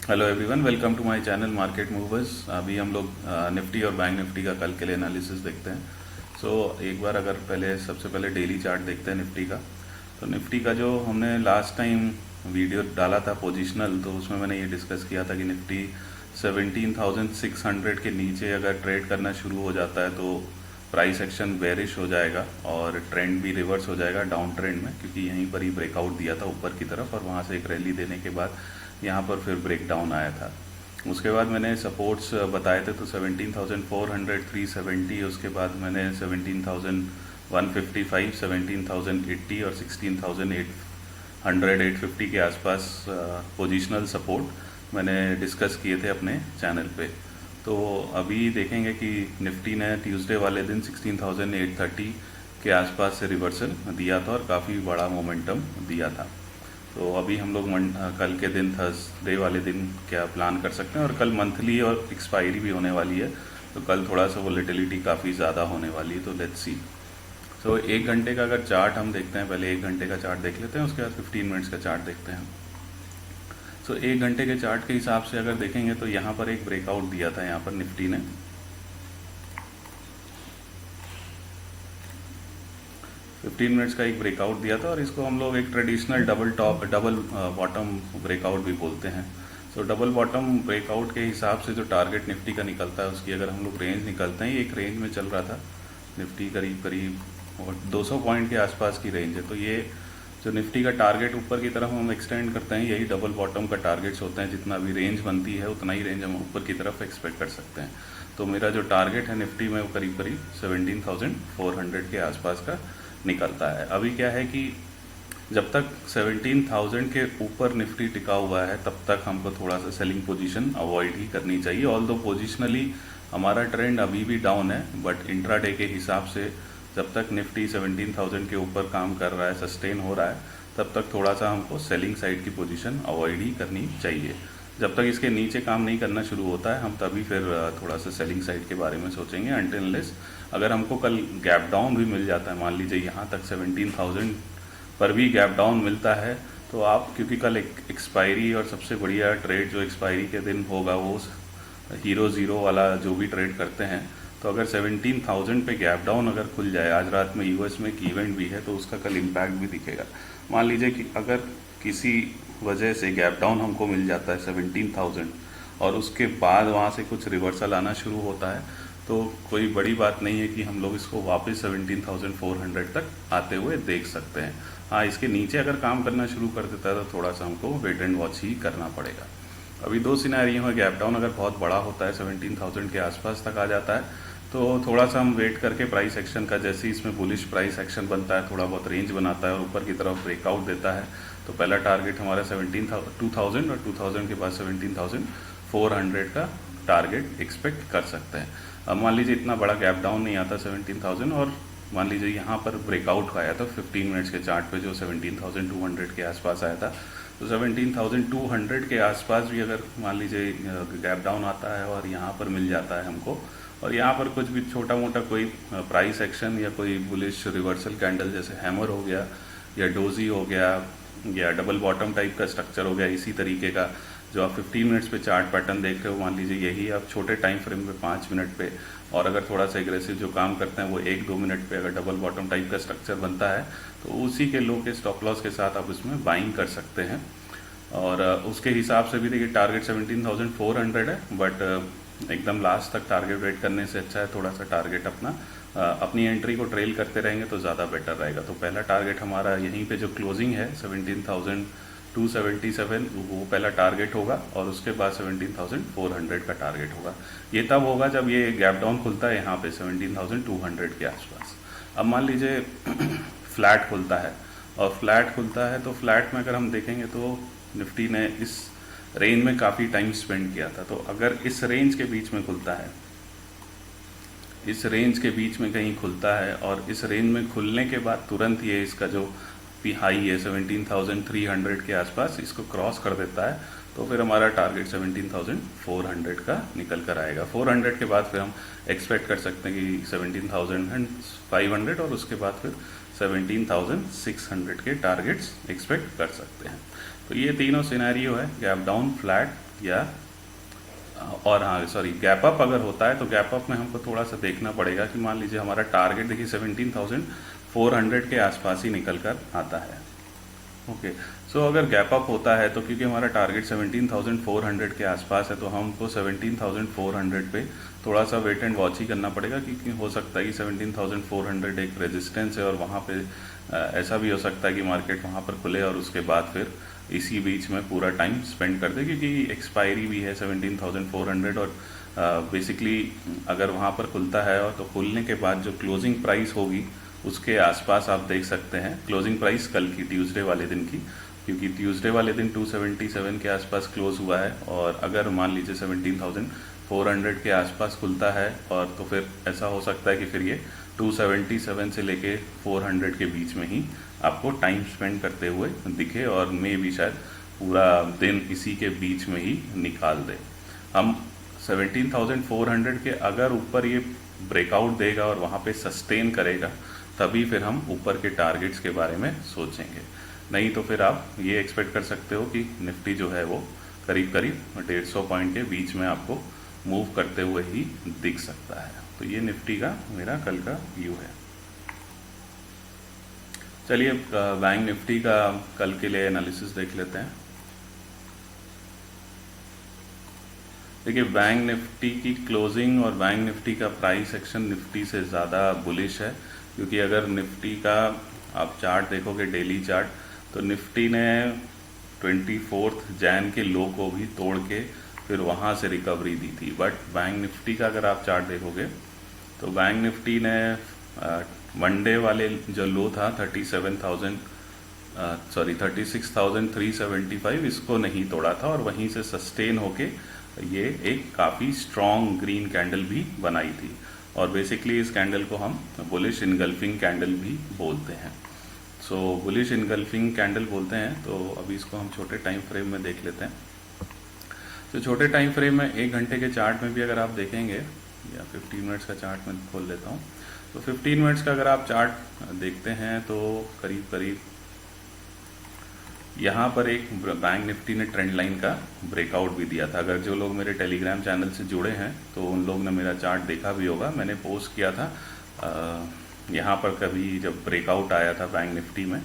Hello everyone, welcome to my channel market movers. अभी हम लोग निफ्टी और बैंक निफ्टी का कल के लिए एनालिसिस देखते हैं। एक बार अगर सबसे पहले डेली चार्ट देखते हैं निफ्टी का। तो निफ्टी का जो हमने लास्ट टाइम वीडियो डाला था पोजिशनल, तो उसमें मैंने ये डिस्कस किया था कि निफ्टी 17,600 के नीचे अगर ट्रेड करना शुरू हो जाता है तो प्राइस एक्शन बेरिश हो जाएगा और ट्रेंड भी रिवर्स हो जाएगा डाउन ट्रेंड में, क्योंकि यहीं पर ही ब्रेकआउट दिया था ऊपर की तरफ और वहाँ से एक रैली देने के बाद यहाँ पर फिर ब्रेक डाउन आया था। उसके बाद मैंने सपोर्ट्स बताए थे, तो 17,400, 370, उसके बाद मैंने 17,155, 17,080 और 16,800, 850 के आसपास पोजिशनल सपोर्ट मैंने डिस्कस किए थे अपने चैनल पे। तो अभी देखेंगे कि निफ्टी ने ट्यूसडे वाले दिन 16,830 के आसपास से रिवर्सल दिया था और काफ़ी बड़ा मोमेंटम दिया था। तो अभी हम लोग कल के दिन थर्सडे वाले दिन क्या प्लान कर सकते हैं, और कल मंथली और एक्सपायरी भी होने वाली है, तो कल थोड़ा सा वोलेटिलिटी काफ़ी ज़्यादा होने वाली है। तो लेट्स सी। तो एक घंटे का अगर चार्ट हम देखते हैं, पहले एक घंटे का चार्ट देख लेते हैं, उसके बाद 15 मिनट्स का चार्ट देखते हैं। एक घंटे के चार्ट के हिसाब से अगर देखेंगे तो यहाँ पर एक ब्रेकआउट दिया था यहाँ पर निफ्टी ने। 15 मिनट्स का एक ब्रेकआउट दिया था और इसको हम लोग एक ट्रेडिशनल डबल बॉटम ब्रेकआउट भी बोलते हैं। डबल बॉटम ब्रेकआउट के हिसाब से जो टारगेट निफ्टी का निकलता है, उसकी अगर हम लोग रेंज निकलते हैं, एक रेंज में चल रहा था निफ्टी करीब करीब 200 पॉइंट के आसपास की रेंज है। तो ये जो निफ्टी का टारगेट ऊपर की तरफ हम एक्सटेंड करते हैं, यही डबल बॉटम का टारगेट्स होते हैं। जितना भी रेंज बनती है उतना ही रेंज हम ऊपर की तरफ एक्सपेक्ट कर सकते हैं। तो मेरा जो टारगेट है निफ्टी में वो करीब करीब 17,400 के आसपास का निकलता है। अभी क्या है कि जब तक 17,000 के ऊपर निफ्टी टिका हुआ है तब तक हमको थोड़ा सा सेलिंग पोजीशन अवॉइड ही करनी चाहिए। ऑल्दो पोजिशनली हमारा ट्रेंड अभी भी डाउन है, बट इंट्राडे के हिसाब से जब तक निफ्टी 17,000 के ऊपर काम कर रहा है, सस्टेन हो रहा है, तब तक थोड़ा सा हमको सेलिंग साइड की पोजीशन अवॉइड ही करनी चाहिए। जब तक इसके नीचे काम नहीं करना शुरू होता है, हम तभी फिर थोड़ा सा सेलिंग साइड के बारे में सोचेंगे। अनटिल अनलेस अगर हमको कल गैप डाउन भी मिल जाता है, मान लीजिए यहाँ तक 17,000 पर भी गैप डाउन मिलता है, तो आप, क्योंकि कल एक्सपायरी और सबसे बढ़िया ट्रेड जो एक्सपायरी के दिन होगा वो हीरो ज़ीरो वाला जो भी ट्रेड करते हैं, तो अगर 17,000 पे गैप डाउन अगर खुल जाए, आज रात में यूएस में एक इवेंट भी है, तो उसका कल इम्पैक्ट भी दिखेगा। मान लीजिए कि अगर किसी वजह से गैप डाउन हमको मिल जाता है 17,000 और उसके बाद वहाँ से कुछ रिवर्सल आना शुरू होता है, तो कोई बड़ी बात नहीं है कि हम लोग इसको वापस 17,400 तक आते हुए देख सकते हैं। हाँ, इसके नीचे अगर काम करना शुरू कर देता है तो थोड़ा सा हमको वेट एंड वॉच ही करना पड़ेगा। अभी दो सिनेरियो है, गैप डाउन अगर बहुत बड़ा होता है 17,000 के आसपास तक आ जाता है, तो थोड़ा सा हम वेट करके प्राइस एक्शन का, जैसे इसमें बुलिश प्राइस एक्शन बनता है, थोड़ा बहुत रेंज बनाता है और ऊपर की तरफ ब्रेकआउट देता है, तो पहला टारगेट हमारा 2,000 और 2,000 के बाद 17,400 का टारगेट एक्सपेक्ट कर सकते हैं। अब मान लीजिए इतना बड़ा गैप डाउन नहीं आता 17,000, और मान लीजिए यहाँ पर ब्रेकआउट आया था 15 मिनट्स के चार्ट पे जो 17,200 के आसपास आया था, तो 17,200 के आसपास भी अगर मान लीजिए गैप डाउन आता है और यहाँ पर मिल जाता है हमको, और यहाँ पर कुछ भी छोटा मोटा कोई प्राइस एक्शन या कोई बुलिश रिवर्सल कैंडल जैसे हैमर हो गया या डोजी हो गया या डबल बॉटम टाइप का स्ट्रक्चर हो गया, इसी तरीके का जो आप 15 मिनट्स पे चार्ट पैटर्न देख रहे हो, मान लीजिए यही आप छोटे टाइम फ्रेम पे 5 मिनट पे, और अगर थोड़ा सा एग्रेसिव जो काम करते हैं वो 1-2 मिनट पे अगर डबल बॉटम टाइप का स्ट्रक्चर बनता है, तो उसी के लो के स्टॉप लॉस के साथ आप उसमें बाइंग कर सकते हैं। और उसके हिसाब से भी देखिए टारगेट 17,400 है, बट एकदम लास्ट तक टारगेट वेट करने से अच्छा है थोड़ा सा टारगेट अपनी एंट्री को ट्रेल करते रहेंगे तो ज़्यादा बेटर रहेगा। तो पहला टारगेट हमारा यहीं पे जो क्लोजिंग है 17,277, वो पहला टारगेट होगा, और उसके बाद 17,400 का टारगेट होगा। ये तब होगा जब ये गैप डाउन खुलता है यहाँ पे 17,200 के आसपास। अब मान लीजिए फ्लैट खुलता है, और फ्लैट खुलता है तो फ्लैट में अगर हम देखेंगे तो निफ्टी ने इस रेंज में काफ़ी टाइम स्पेंड किया था, तो अगर इस रेंज के बीच में खुलता है, इस रेंज के बीच में कहीं खुलता है और इस रेंज में खुलने के बाद तुरंत ये इसका जो पी हाई है 17,300 के आसपास इसको क्रॉस कर देता है, तो फिर हमारा टारगेट 17,400 का निकल कर आएगा। 400 के बाद फिर हम एक्सपेक्ट कर सकते हैं कि 17,500 और उसके बाद फिर 17,600 के टारगेट्स एक्सपेक्ट कर सकते हैं। तो ये तीनों सिनेरियो है, गैप डाउन, फ्लैट या और हाँ सॉरी गैप अप अगर होता है तो गैप अप में हमको थोड़ा सा देखना पड़ेगा कि मान लीजिए हमारा टारगेट देखिए 17,400 के आसपास ही निकल कर आता है। ओके सो अगर गैप अप होता है तो क्योंकि हमारा टारगेट 17,400 के आसपास है तो हमको 17,400 पे थोड़ा सा वेट एंड वॉच ही करना पड़ेगा, क्योंकि हो सकता है कि 17,400 एक रेजिस्टेंस है और वहाँ पे ऐसा भी हो सकता है कि मार्केट वहाँ पर खुले और उसके बाद फिर इसी बीच में पूरा टाइम स्पेंड कर दे, क्योंकि एक्सपायरी भी है 17,400 और बेसिकली अगर वहाँ पर खुलता है और तो खुलने के बाद जो क्लोजिंग प्राइस होगी उसके आसपास आप देख सकते हैं क्लोजिंग प्राइस कल की ट्यूसडे वाले दिन की, क्योंकि ट्यूसडे वाले दिन 277 के आसपास क्लोज हुआ है और अगर मान लीजिए 17,400 के आसपास खुलता है और तो फिर ऐसा हो सकता है कि फिर ये 277 से लेके 400 के बीच में ही आपको टाइम स्पेंड करते हुए दिखे और मे भी शायद पूरा दिन इसी के बीच में ही निकाल दे। हम 17,400 के अगर ऊपर ये ब्रेकआउट देगा और वहाँ पे सस्टेन करेगा तभी फिर हम ऊपर के टारगेट्स के बारे में सोचेंगे, नहीं तो फिर आप ये एक्सपेक्ट कर सकते हो कि निफ्टी जो है वो करीब करीब 150 पॉइंट के बीच में आपको मूव करते हुए ही दिख सकता है। तो ये निफ्टी का मेरा कल का व्यू है। चलिए बैंक निफ्टी का कल के लिए एनालिसिस देख लेते हैं। देखिए बैंक निफ्टी की क्लोजिंग और बैंक निफ्टी का प्राइस एक्शन निफ्टी से ज़्यादा बुलिश है, क्योंकि अगर निफ्टी का आप चार्ट देखोगे डेली चार्ट तो निफ्टी ने 24 जैन के लो को भी तोड़ के फिर वहाँ से रिकवरी दी थी। बट बैंक निफ्टी का अगर आप चार्ट देखोगे तो बैंक निफ्टी ने मंडे वाले जो लो था 36,375 इसको नहीं तोड़ा था और वहीं से सस्टेन होके ये एक काफ़ी स्ट्रॉन्ग ग्रीन कैंडल भी बनाई थी और बेसिकली इस कैंडल को हम बुलिश इनगल्फिंग कैंडल भी बोलते हैं। सो बुलिश इनगल्फिंग कैंडल बोलते हैं। तो अभी इसको हम छोटे टाइम फ्रेम में देख लेते हैं। तो छोटे टाइम फ्रेम में 1 घंटे के चार्ट में भी अगर आप देखेंगे या 15 मिनट्स का चार्ट में खोल लेता हूँ, तो 15 मिनट्स का अगर आप चार्ट देखते हैं तो करीब करीब यहाँ पर एक बैंक निफ्टी ने ट्रेंड लाइन का ब्रेकआउट भी दिया था। अगर जो लोग मेरे टेलीग्राम चैनल से जुड़े हैं तो उन लोग ने मेरा चार्ट देखा भी होगा, मैंने पोस्ट किया था यहाँ पर कभी जब ब्रेकआउट आया था बैंक निफ्टी में,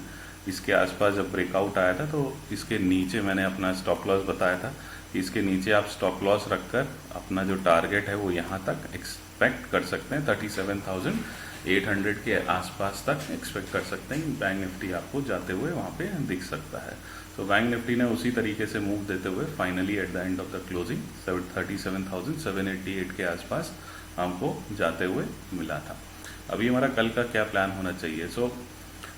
इसके आसपास जब ब्रेकआउट आया था तो इसके नीचे मैंने अपना स्टॉप लॉस बताया था कि इसके नीचे आप स्टॉप लॉस रखकर अपना जो टारगेट है वो यहाँ तक एक्सपेक्ट कर सकते हैं, 37,800 के आसपास तक एक्सपेक्ट कर सकते हैं बैंक निफ्टी आपको जाते हुए वहाँ पे दिख सकता है। तो बैंक निफ्टी ने उसी तरीके से मूव देते हुए finally at the end of the closing 37,788 के आसपास हमको जाते हुए मिला था। अभी हमारा कल का क्या प्लान होना चाहिए? सो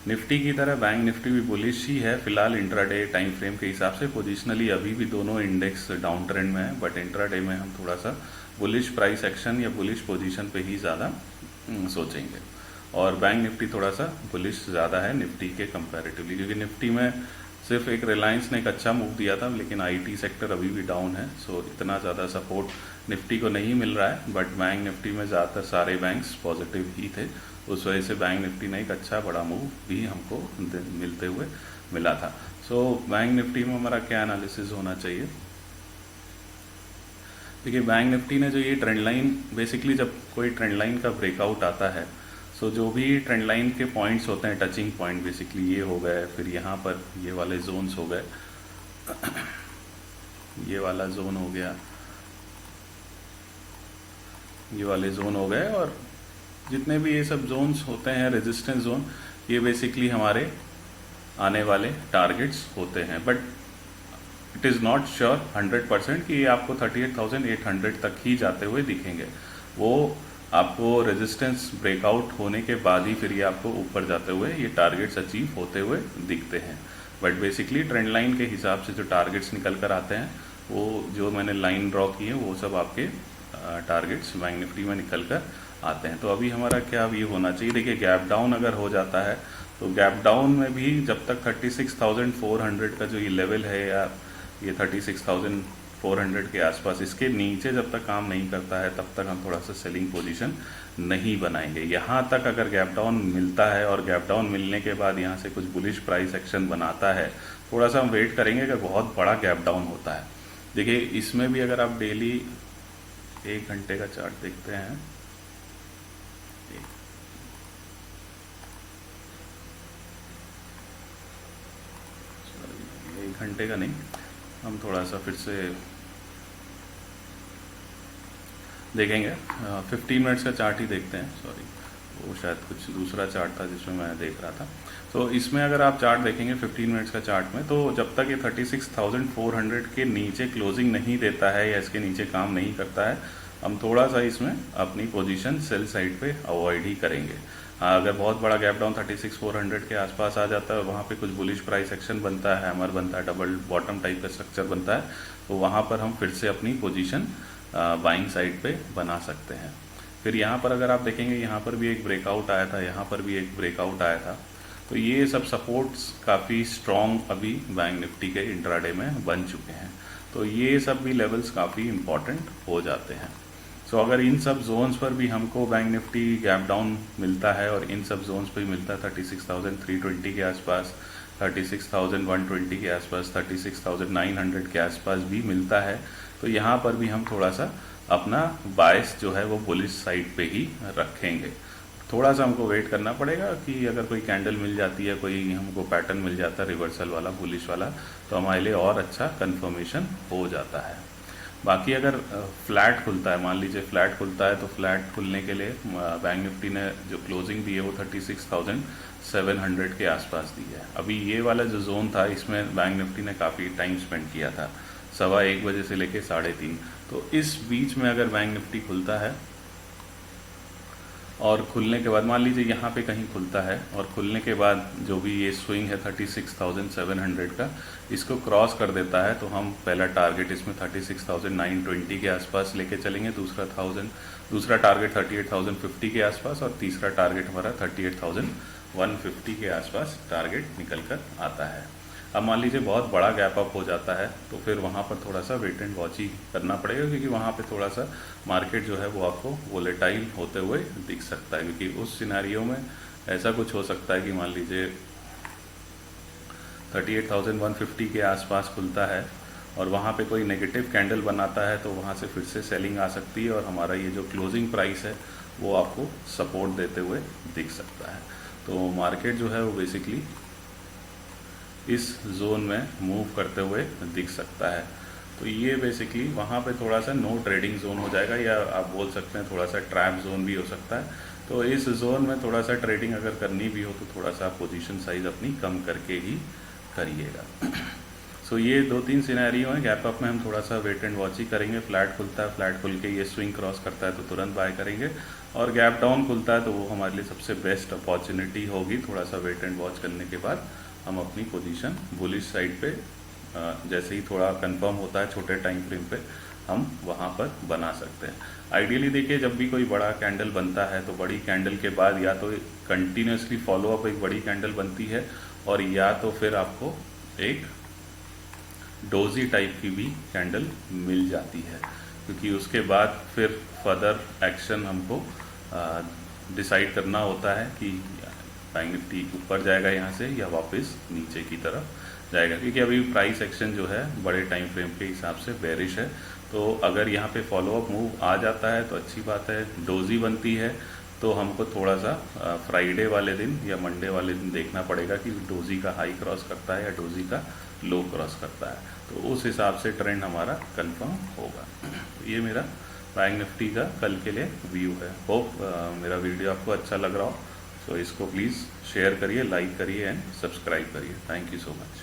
निफ्टी की तरह बैंक निफ्टी भी बुलिश ही है फिलहाल इंट्राडे टाइम फ्रेम के हिसाब से। पोजिशनली अभी भी दोनों इंडेक्स डाउन ट्रेंड में है, बट इंट्राडे में हम थोड़ा सा बुलिश प्राइस एक्शन या बुलिश पोजीशन पे ही ज़्यादा सोचेंगे और बैंक निफ्टी थोड़ा सा बुलिश ज़्यादा है निफ्टी के कंपैरेटिवली, क्योंकि निफ्टी में सिर्फ एक रिलायंस ने एक अच्छा मूव दिया था लेकिन आईटी सेक्टर अभी भी डाउन है। सो इतना ज़्यादा सपोर्ट निफ्टी को नहीं मिल रहा है, बट बैंक निफ्टी में ज़्यादातर सारे बैंक्स पॉजिटिव ही थे, उस वजह से बैंक निफ्टी ने एक अच्छा बड़ा मूव भी हमको मिलते हुए मिला था। सो बैंक निफ्टी में हमारा क्या एनालिसिस होना चाहिए? देखिए बैंक निफ्टी ने जो ये ट्रेंड लाइन, बेसिकली जब कोई ट्रेंड लाइन का ब्रेकआउट आता है सो जो भी ट्रेंड लाइन के पॉइंट्स होते हैं, टचिंग पॉइंट बेसिकली ये हो गए, फिर यहाँ पर ये वाले जोन्स हो गए, ये वाला जोन हो गया, ये वाले जोन हो गए और जितने भी ये सब जोन्स होते हैं रेजिस्टेंस जोन, ये बेसिकली हमारे आने वाले टारगेट्स होते हैं। But it is not sure 100% कि ये आपको 38,800 तक ही जाते हुए दिखेंगे। वो आपको रेजिस्टेंस ब्रेकआउट होने के बाद ही फिर ये आपको ऊपर जाते हुए ये टारगेट्स अचीव होते हुए दिखते हैं। बट बेसिकली ट्रेंड लाइन के हिसाब से जो टारगेट्स निकल कर आते हैं वो जो मैंने लाइन ड्रॉ की है वो सब आपके टारगेट्स बैंक निफ्टी में निकल कर आते हैं। तो अभी हमारा क्या व्यू होना चाहिए? देखिए गैप डाउन अगर हो जाता है तो गैप डाउन में भी जब तक 36,400 का जो ये लेवल है या ये 36,400 के आसपास, इसके नीचे जब तक काम नहीं करता है तब तक हम थोड़ा सा सेलिंग पोजीशन नहीं बनाएंगे। यहाँ तक अगर गैप डाउन मिलता है और गैप डाउन मिलने के बाद यहाँ से कुछ बुलिश प्राइस एक्शन बनाता है, थोड़ा सा हम वेट करेंगे अगर बहुत बड़ा गैप डाउन होता है। देखिए इसमें भी अगर आप डेली 1 घंटे का चार्ट देखते हैं, 1 घंटे का नहीं, हम थोड़ा सा फिर से देखेंगे, 15 मिनट्स का चार्ट ही देखते हैं। सॉरी, वो शायद कुछ दूसरा चार्ट था जिसमें मैं देख रहा था। तो इसमें अगर आप चार्ट देखेंगे 15 मिनट्स का चार्ट में, तो जब तक ये 36,400 के नीचे क्लोजिंग नहीं देता है या इसके नीचे काम नहीं करता है, हम थोड़ा सा इसमें अपनी पोजीशन सेल साइड पे अवॉइड ही करेंगे। हाँ, अगर बहुत बड़ा गैप डाउन 36,400 के आसपास आ जाता है, वहाँ पे कुछ बुलिश प्राइस एक्शन बनता है, हैमर बनता है, डबल बॉटम टाइप का स्ट्रक्चर बनता है, तो वहाँ पर हम फिर से अपनी पोजीशन बाइंग साइड पे बना सकते हैं। फिर यहाँ पर अगर आप देखेंगे, यहाँ पर भी एक ब्रेकआउट आया था, यहाँ पर भी एक ब्रेकआउट आया था, तो ये सब सपोर्ट्स काफ़ी स्ट्रॉन्ग अभी बैंक निफ्टी के इंट्राडे में बन चुके हैं। तो ये सब भी लेवल्स काफ़ी इम्पॉर्टेंट हो जाते हैं। सो अगर इन सब जोन्स पर भी हमको बैंक निफ्टी गैप डाउन मिलता है और इन सब जोन्स पर भी मिलता है 36,320 के आसपास, 36,120 के आसपास, 36,900 के आसपास भी मिलता है, तो यहाँ पर भी हम थोड़ा सा अपना बायस जो है वो बुलिश साइड पे ही रखेंगे। थोड़ा सा हमको वेट करना पड़ेगा कि अगर कोई कैंडल मिल जाती है, कोई हमको पैटर्न मिल जाता है रिवर्सल वाला, बुलिश वाला, तो हमारे लिए और अच्छा कंफर्मेशन हो जाता है। बाकी अगर फ्लैट खुलता है, मान लीजिए फ्लैट खुलता है, तो फ्लैट खुलने के लिए बैंक निफ्टी ने जो क्लोजिंग दी है वो 36,700 के आसपास दी है। अभी ये वाला जो जोन था, इसमें बैंक निफ्टी ने काफ़ी टाइम स्पेंड किया था, 1:15 बजे से लेके 3:30। तो इस बीच में अगर बैंक निफ्टी खुलता है और खुलने के बाद मान लीजिए यहाँ पे कहीं खुलता है और खुलने के बाद जो भी ये स्विंग है 36,700 का, इसको क्रॉस कर देता है, तो हम पहला टारगेट इसमें 36,920 के आसपास लेके चलेंगे, दूसरा टारगेट 38,050 के आसपास, और तीसरा टारगेट हमारा 38,150 के आसपास टारगेट निकल कर आता है। अब मान लीजिए बहुत बड़ा गैप अप हो जाता है, तो फिर वहाँ पर थोड़ा सा वेट एंड वॉच ही करना पड़ेगा, क्योंकि वहाँ पे थोड़ा सा मार्केट जो है वो आपको वोलेटाइल होते हुए दिख सकता है। क्योंकि उस सिनेरियो में ऐसा कुछ हो सकता है कि मान लीजिए 38,150 के आसपास खुलता है और वहाँ पे कोई नेगेटिव कैंडल बनाता है, तो वहाँ से फिर से सेलिंग आ सकती है और हमारा ये जो क्लोजिंग प्राइस है वो आपको सपोर्ट देते हुए दिख सकता है। तो मार्केट जो है वो बेसिकली इस जोन में मूव करते हुए दिख सकता है। तो ये बेसिकली वहाँ पे थोड़ा सा नो ट्रेडिंग जोन हो जाएगा, या आप बोल सकते हैं थोड़ा सा ट्रैप जोन भी हो सकता है। तो इस जोन में थोड़ा सा ट्रेडिंग अगर करनी भी हो, तो थोड़ा सा पोजीशन साइज अपनी कम करके ही करिएगा। सो ये 2-3 सिनेरियो हैं। गैप अप में हम थोड़ा सा वेट एंड वॉच ही करेंगे। फ्लैट खुलता है, फ्लैट खुल के ये स्विंग क्रॉस करता है तो तुरंत बाय करेंगे, और गैप डाउन खुलता है तो वो हमारे लिए सबसे बेस्ट अपॉर्चुनिटी होगी। थोड़ा सा वेट एंड वॉच करने के बाद हम अपनी पोजीशन बुलिश साइड पे जैसे ही थोड़ा कंफर्म होता है छोटे टाइम फ्रेम पे, हम वहाँ पर बना सकते हैं। आइडियली देखिए, जब भी कोई बड़ा कैंडल बनता है तो बड़ी कैंडल के बाद या तो कंटिन्यूसली फॉलो अप एक बड़ी कैंडल बनती है, और या तो फिर आपको एक डोजी टाइप की भी कैंडल मिल जाती है, क्योंकि उसके बाद फिर फर्दर एक्शन हमको डिसाइड करना होता है कि बैंक निफ्टी ऊपर जाएगा यहाँ से या वापस नीचे की तरफ जाएगा। क्योंकि अभी प्राइस एक्शन जो है बड़े टाइम फ्रेम के हिसाब से बेरिश है, तो अगर यहाँ पे फॉलो अप मूव आ जाता है तो अच्छी बात है। डोजी बनती है तो हमको थोड़ा सा फ्राइडे वाले दिन या मंडे वाले दिन देखना पड़ेगा कि डोजी का हाई क्रॉस करता है या डोजी का लो क्रॉस करता है, तो उस हिसाब से ट्रेंड हमारा कंफर्म होगा। तो ये मेरा बैंक निफ्टी का कल के लिए व्यू है। होप मेरा वीडियो आपको अच्छा लग रहा हो। सो इसको प्लीज़ शेयर करिए, लाइक करिए एंड सब्सक्राइब करिए। Thank you so much.